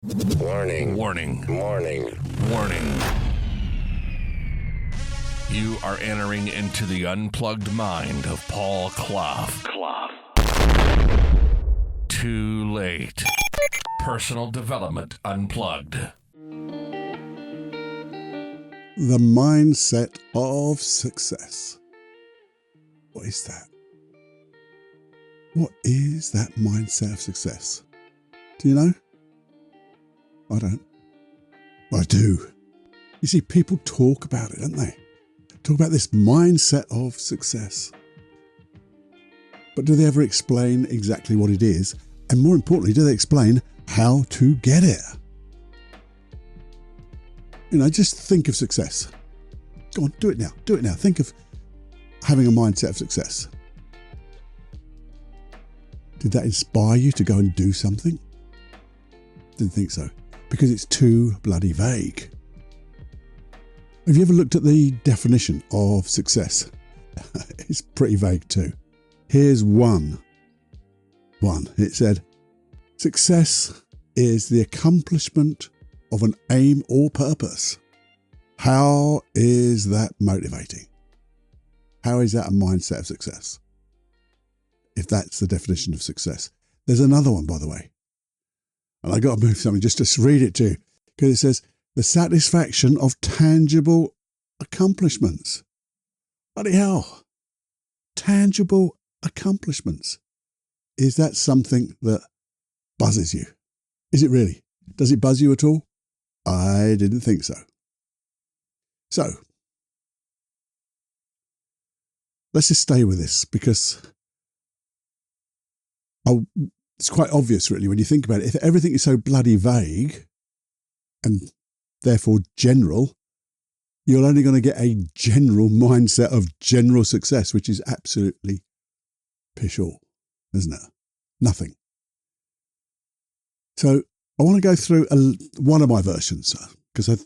Warning. Warning. Warning. Warning. You are entering into the unplugged mind of Paul Clough. Too late. Personal Development Unplugged. The mindset of success. What is that? What is that mindset of success? Do you know? I don't. Well, I do. You see, people talk about it, don't they? Talk about this mindset of success. But do they ever explain exactly what it is? And more importantly, do they explain how to get it? You know, just think of success. Go on, do it now. Do it now. Think of having a mindset of success. Did that inspire you to go and do something? Didn't think so, because it's too bloody vague. Have you ever looked at the definition of success? It's pretty vague too. Here's one. It said, success is the accomplishment of an aim or purpose. How is that motivating? How is that a mindset of success? If that's the definition of success. There's another one, by the way. And I got to move something just to read it to you, because it says, the satisfaction of tangible accomplishments. Bloody hell. Tangible accomplishments. Is that something that buzzes you? Is it really? Does it buzz you at all? I didn't think so. So, let's just stay with this, because it's quite obvious, really, when you think about it. If everything is so bloody vague and therefore general, you're only going to get a general mindset of general success, which is absolutely pish all, isn't it? Nothing. So I want to go through one of my versions, because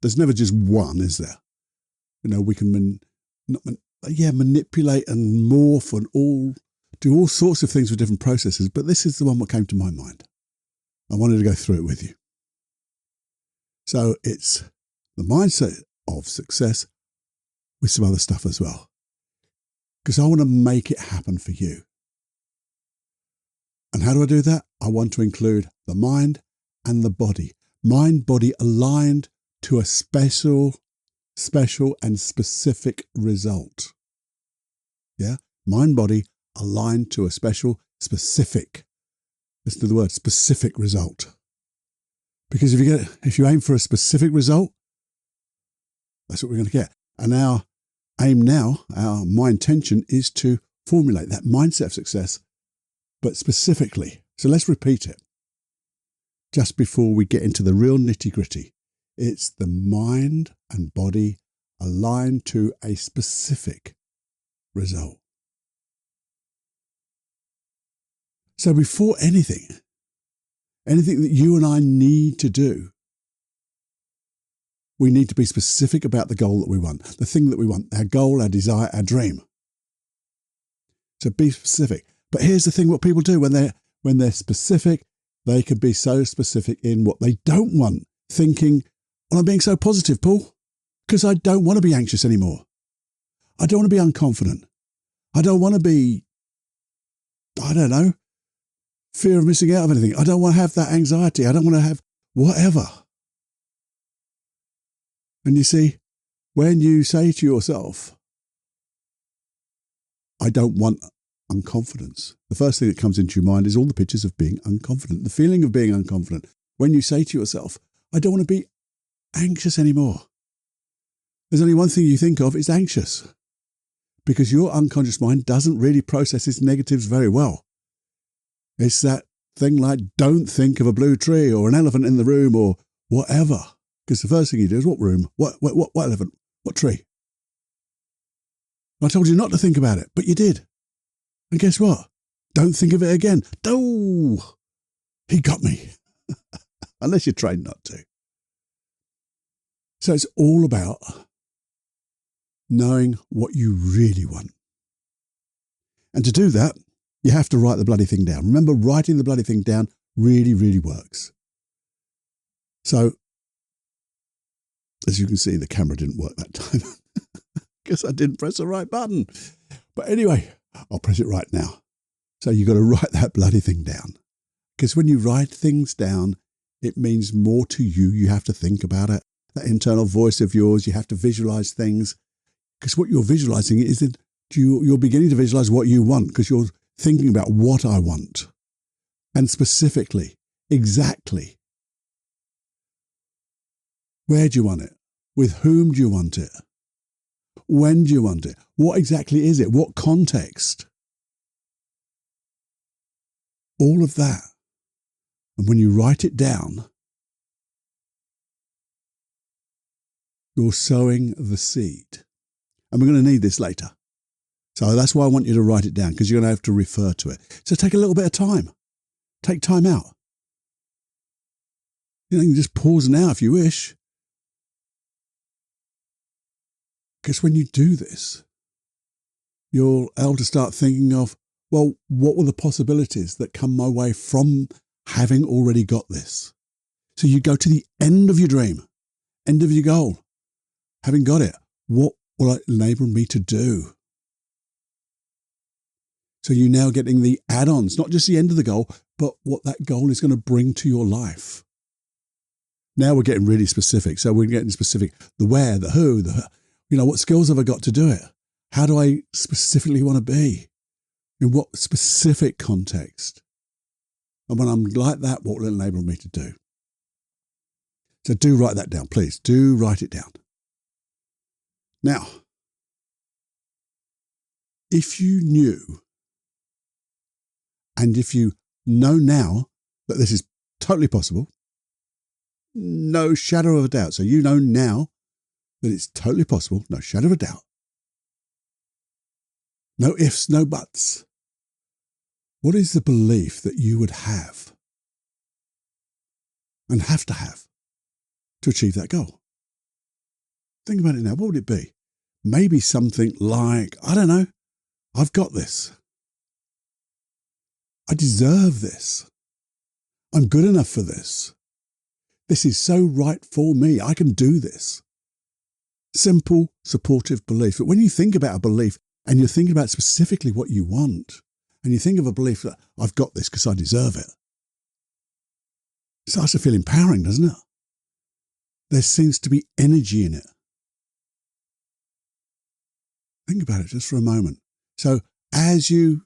there's never just one, is there? You know, we can manipulate and morph and do all sorts of things with different processes, but this is the one that came to my mind. I wanted to go through it with you. So it's the mindset of success with some other stuff as well, because I want to make it happen for you. And how do I do that? I want to include the mind and the body. Mind, body aligned to a special and specific result. Yeah? Mind, body aligned to a specific, listen to the word, specific result. Because if you aim for a specific result, that's what we're going to get. And our aim now, my intention is to formulate that mindset of success, but specifically. So let's repeat it. Just before we get into the real nitty-gritty, it's the mind and body aligned to a specific result. So before anything that you and I need to do, we need to be specific about the goal that we want, the thing that we want, our goal, our desire, our dream. So be specific. But here's the thing, what people do when they're specific, they can be so specific in what they don't want, thinking, well, I'm being so positive, Paul, because I don't want to be anxious anymore. I don't want to be unconfident. I don't want to be, I don't know, fear of missing out of anything. I don't want to have that anxiety. I don't want to have whatever. And you see, when you say to yourself, I don't want unconfidence, the first thing that comes into your mind is all the pictures of being unconfident, the feeling of being unconfident. When you say to yourself, I don't want to be anxious anymore, there's only one thing you think of, is anxious, because your unconscious mind doesn't really process its negatives very well. It's that thing like, don't think of a blue tree or an elephant in the room or whatever. Because the first thing you do is, what room? What elephant? What tree? I told you not to think about it, but you did. And guess what? Don't think of it again. Oh, he got me. Unless you're trained not to. So it's all about knowing what you really want. And to do that, you have to write the bloody thing down. Remember, writing the bloody thing down really, really works. So, as you can see, the camera didn't work that time because I didn't press the right button. But anyway, I'll press it right now. So you've got to write that bloody thing down. Because when you write things down, it means more to you. You have to think about it. That internal voice of yours, you have to visualize things. Because what you're visualizing is that you're beginning to visualize what you want, because you're thinking about what I want. And specifically, exactly. Where do you want it? With whom do you want it? When do you want it? What exactly is it? What context? All of that. And when you write it down, you're sowing the seed. And we're going to need this later. So that's why I want you to write it down, because you're going to have to refer to it. So take a little bit of time. Take time out. You can just pause now if you wish. Because when you do this, you're able to start thinking of, well, what were the possibilities that come my way from having already got this? So you go to the end of your dream, end of your goal. Having got it, what will it enable me to do? So you're now getting the add-ons, not just the end of the goal, but what that goal is going to bring to your life. Now we're getting really specific. So we're getting specific, the where, the who, what skills have I got to do it? How do I specifically want to be? In what specific context? And when I'm like that, what will it enable me to do? So do write that down, please. Do write it down. Now, if you knew, and if you know now that this is totally possible, no shadow of a doubt. So you know now that it's totally possible, no shadow of a doubt. No ifs, no buts. What is the belief that you would have and have to achieve that goal? Think about it now. What would it be? Maybe something like, I don't know, I've got this. I deserve this. I'm good enough for this. This is so right for me. I can do this. Simple, supportive belief. But when you think about a belief and you're thinking about specifically what you want, and you think of a belief that I've got this because I deserve it, it starts to feel empowering, doesn't it? There seems to be energy in it. Think about it just for a moment. So as you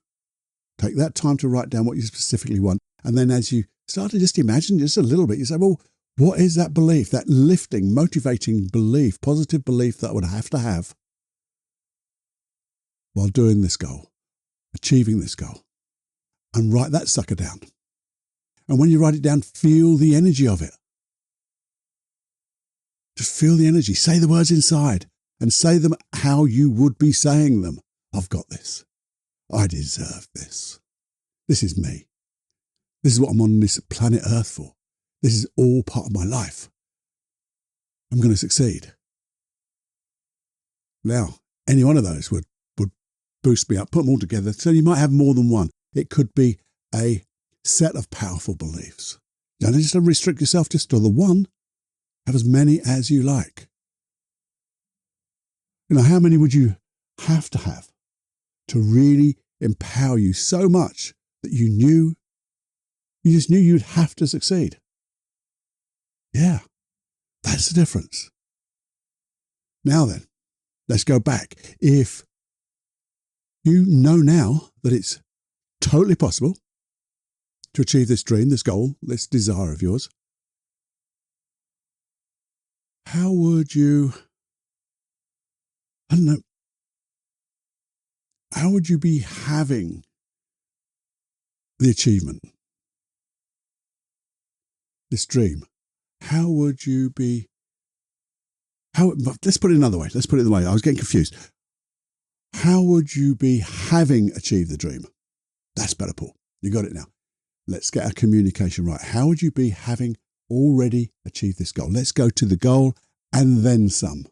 take that time to write down what you specifically want, and then as you start to just imagine just a little bit, you say, well, what is that belief, that lifting, motivating belief, positive belief that I would have to have while doing this goal, achieving this goal? And write that sucker down. And when you write it down, feel the energy of it. Just feel the energy. Say the words inside and say them how you would be saying them. I've got this. I deserve this. This is me. This is what I'm on this planet Earth for. This is all part of my life. I'm going to succeed. Now, any one of those would boost me up, put them all together. So you might have more than one. It could be a set of powerful beliefs. Don't just restrict yourself just to the one. Have as many as you like. How many would you have to really empower you so much that you just knew you'd have to succeed? Yeah, that's the difference. Now then, let's go back. If you know now that it's totally possible to achieve this dream, this goal, this desire of yours, how would you, how would you be having the achievement, this dream? How would you be, let's put it another way. I was getting confused. How would you be having achieved the dream? That's better, Paul. You got it now. Let's get our communication right. How would you be having already achieved this goal? Let's go to the goal and then some.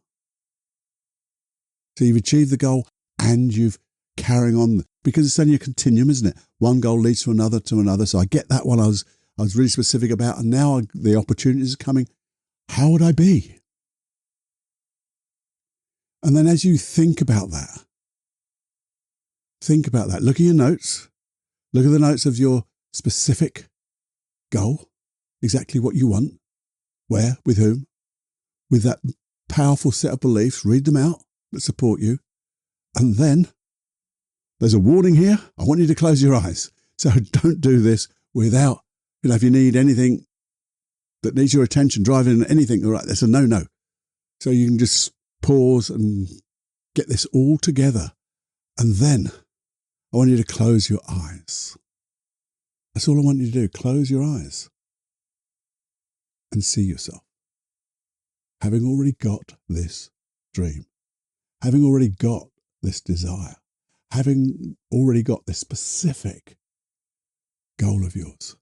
So you've achieved the goal and you've carrying on, because it's only a continuum, isn't it? One goal leads to another. So I get that one I was really specific about, and now the opportunities are coming How would I be? And then as you think about that, look at your notes, look at the notes of your specific goal, exactly what you want, where, with whom, with that powerful set of beliefs, read them out that support you. And then there's a warning here. I want you to close your eyes. So don't do this without, if you need anything that needs your attention, driving anything, all right, that's a no. So you can just pause and get this all together. And then I want you to close your eyes. That's all I want you to do. Close your eyes and see yourself. Having already got this dream, having already got this desire, having already got this specific goal of yours.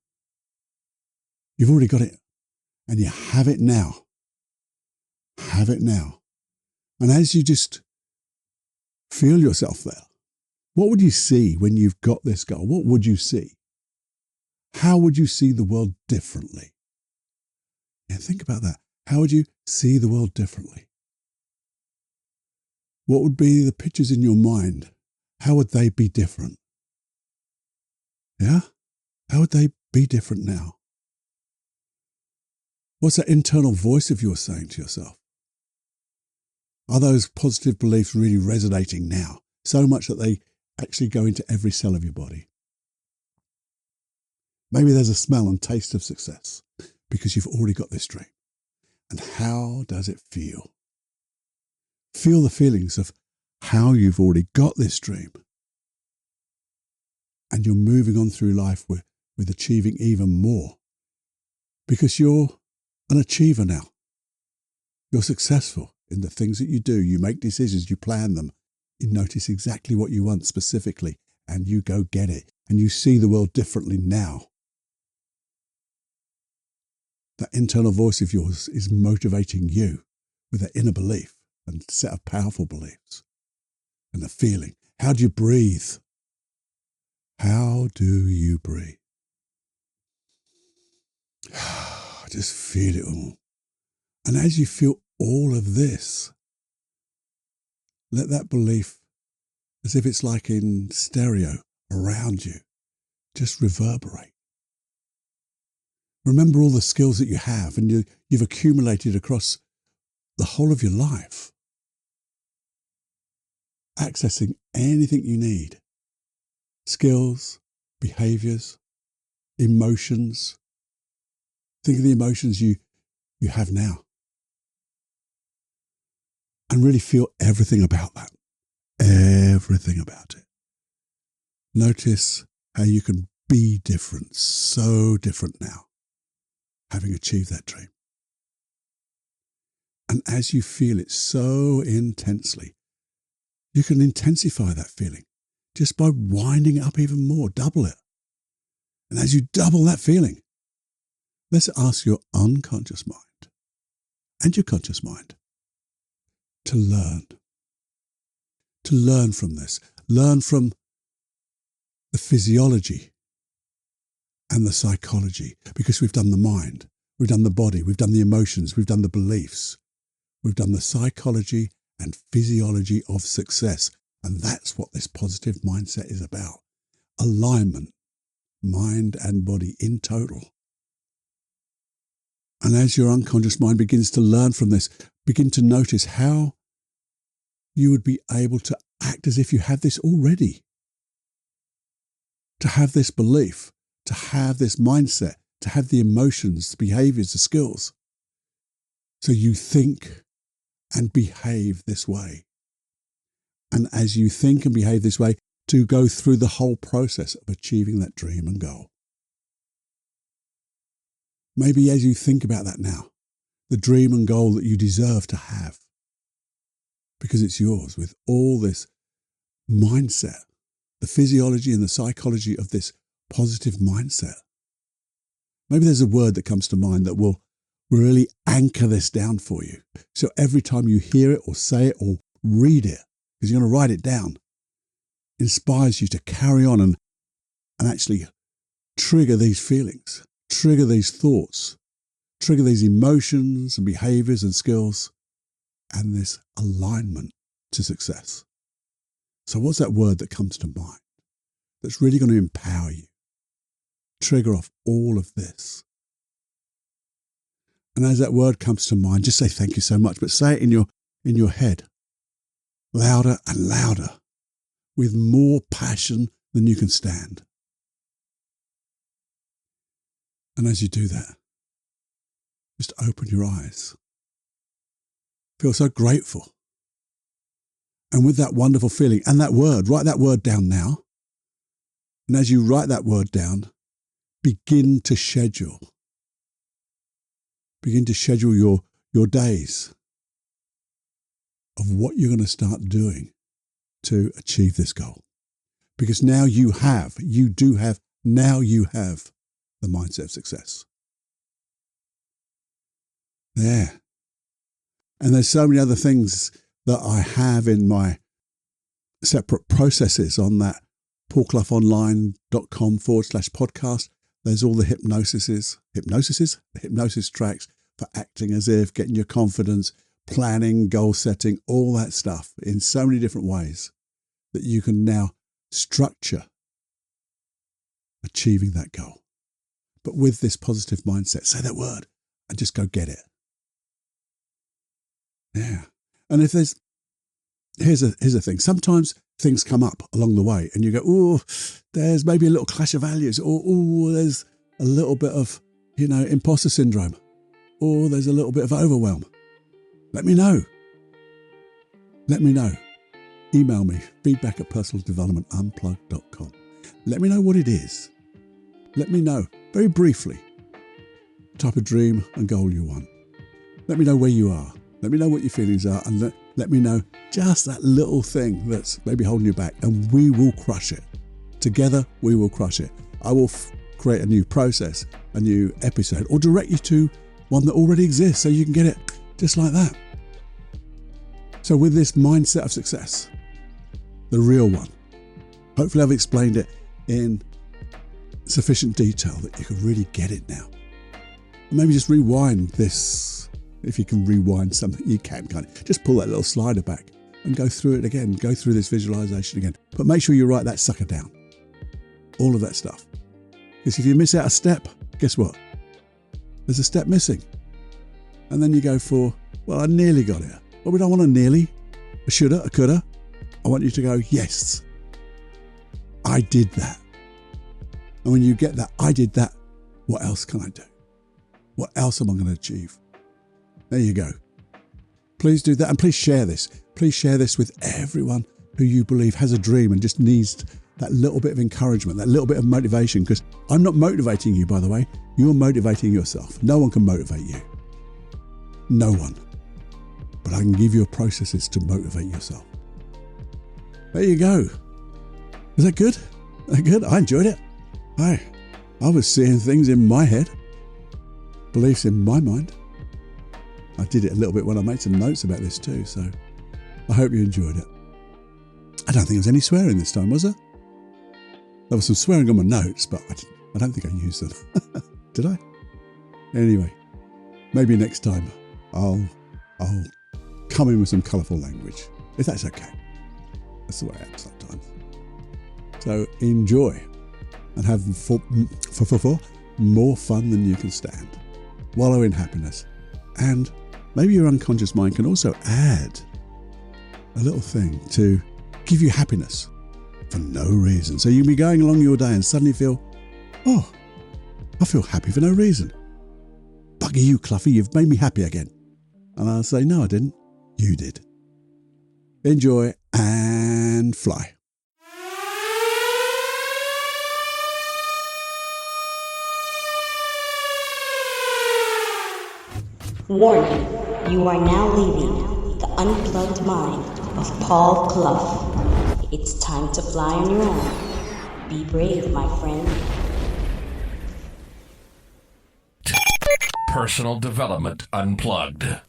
You've already got it, and you have it now. Have it now. And as you just feel yourself there, what would you see when you've got this goal? What would you see? How would you see the world differently? Yeah, think about that. How would you see the world differently? What would be the pictures in your mind? How would they be different? Yeah? How would they be different now? What's that internal voice of yours saying to yourself? Are those positive beliefs really resonating now? So much that they actually go into every cell of your body. Maybe there's a smell and taste of success because you've already got this dream. And how does it feel? Feel the feelings of how you've already got this dream. And you're moving on through life with achieving even more. Because you're an achiever now. You're successful in the things that you do. You make decisions, you plan them. You notice exactly what you want specifically, and you go get it. And you see the world differently now. That internal voice of yours is motivating you with that inner belief and set of powerful beliefs and the feeling. How do you breathe? How do you breathe? Just feel it all. And as you feel all of this, let that belief, as if it's like in stereo around you, just reverberate. Remember all the skills that you have and you've accumulated across the whole of your life. Accessing anything you need. Skills, behaviors, emotions. Think of the emotions you have now. And really feel everything about that. Everything about it. Notice how you can be different, so different now, having achieved that dream. And as you feel it so intensely, you can intensify that feeling just by winding it up even more, double it. And as you double that feeling, let's ask your unconscious mind and your conscious mind to learn from this, learn from the physiology and the psychology, because we've done the mind, we've done the body, we've done the emotions, we've done the beliefs, we've done the psychology and physiology of success. And that's what this positive mindset is about. Alignment, mind and body in total. And as your unconscious mind begins to learn from this, begin to notice how you would be able to act as if you had this already. To have this belief, to have this mindset, to have the emotions, the behaviors, the skills. So you think and behave this way. And as you think and behave this way, to go through the whole process of achieving that dream and goal. Maybe as you think about that now, the dream and goal that you deserve to have, because it's yours, with all this mindset, the physiology and the psychology of this positive mindset. Maybe there's a word that comes to mind that will really anchor this down for you. So every time you hear it or say it or read it, because you're going to write it down, inspires you to carry on and actually trigger these feelings, trigger these thoughts, trigger these emotions and behaviors and skills and this alignment to success. So what's that word that comes to mind that's really going to empower you? Trigger off all of this. And as that word comes to mind, just say thank you so much, but say it in your head, louder and louder, with more passion than you can stand. And as you do that, just open your eyes. Feel so grateful. And with that wonderful feeling and that word, write that word down now. And as you write that word down, begin to schedule. Begin to schedule your days of what you're going to start doing to achieve this goal. Because now you have the mindset of success. There. And there's so many other things that I have in my separate processes on that paulcloughonline.com/podcast. There's all the hypnosis tracks for acting as if, getting your confidence, planning, goal setting, all that stuff in so many different ways that you can now structure achieving that goal. But with this positive mindset, say that word and just go get it. Yeah. And if here's a thing. Sometimes things come up along the way and you go, oh, there's maybe a little clash of values, or oh, there's a little bit of, imposter syndrome, or there's a little bit of overwhelm. Let me know. Email me, feedback@personaldevelopmentunplugged.com. Let me know what it is. Let me know, very briefly, the type of dream and goal you want. Let me know where you are. Let me know what your feelings are, and let me know just that little thing that's maybe holding you back, and we will crush it. Together, we will crush it. I will create a new process, a new episode, or direct you to one that already exists so you can get it just like that. So with this mindset of success, the real one, hopefully I've explained it in sufficient detail that you can really get it now. And maybe just rewind this. If you can rewind something, you can kind of just pull that little slider back and go through it again, go through this visualization again. But make sure you write that sucker down, all of that stuff. Because if you miss out a step, guess what? There's a step missing. And then you go for, well, I nearly got it. Well, we don't want a nearly, a shoulda, a coulda. I want you to go, yes, I did that. And when you get that, I did that, what else can I do? What else am I going to achieve? There you go. Please do that, and please share this. Please share this with everyone who you believe has a dream and just needs that little bit of encouragement, that little bit of motivation, because I'm not motivating you, by the way. You're motivating yourself. No one can motivate you. No one. But I can give you processes to motivate yourself. There you go. Is that good? I enjoyed it. I was seeing things in my head, beliefs in my mind. I did it a little bit when I made some notes about this too, so I hope you enjoyed it. I don't think there was any swearing this time, was there? There was some swearing on my notes, but I don't think I used them. Did I? Anyway, maybe next time I'll come in with some colourful language, if that's okay. That's the way I am sometimes. So enjoy and have more fun than you can stand. Wallow in happiness. And maybe your unconscious mind can also add a little thing to give you happiness for no reason. So you'll be going along your day and suddenly feel, oh, I feel happy for no reason. Bugger you, Cluffy, you've made me happy again. And I'll say, no, I didn't. You did. Enjoy and fly. Warning, you are now leaving the unplugged mind of Paul Clough. It's time to fly on your own. Be brave, my friend. Personal Development Unplugged.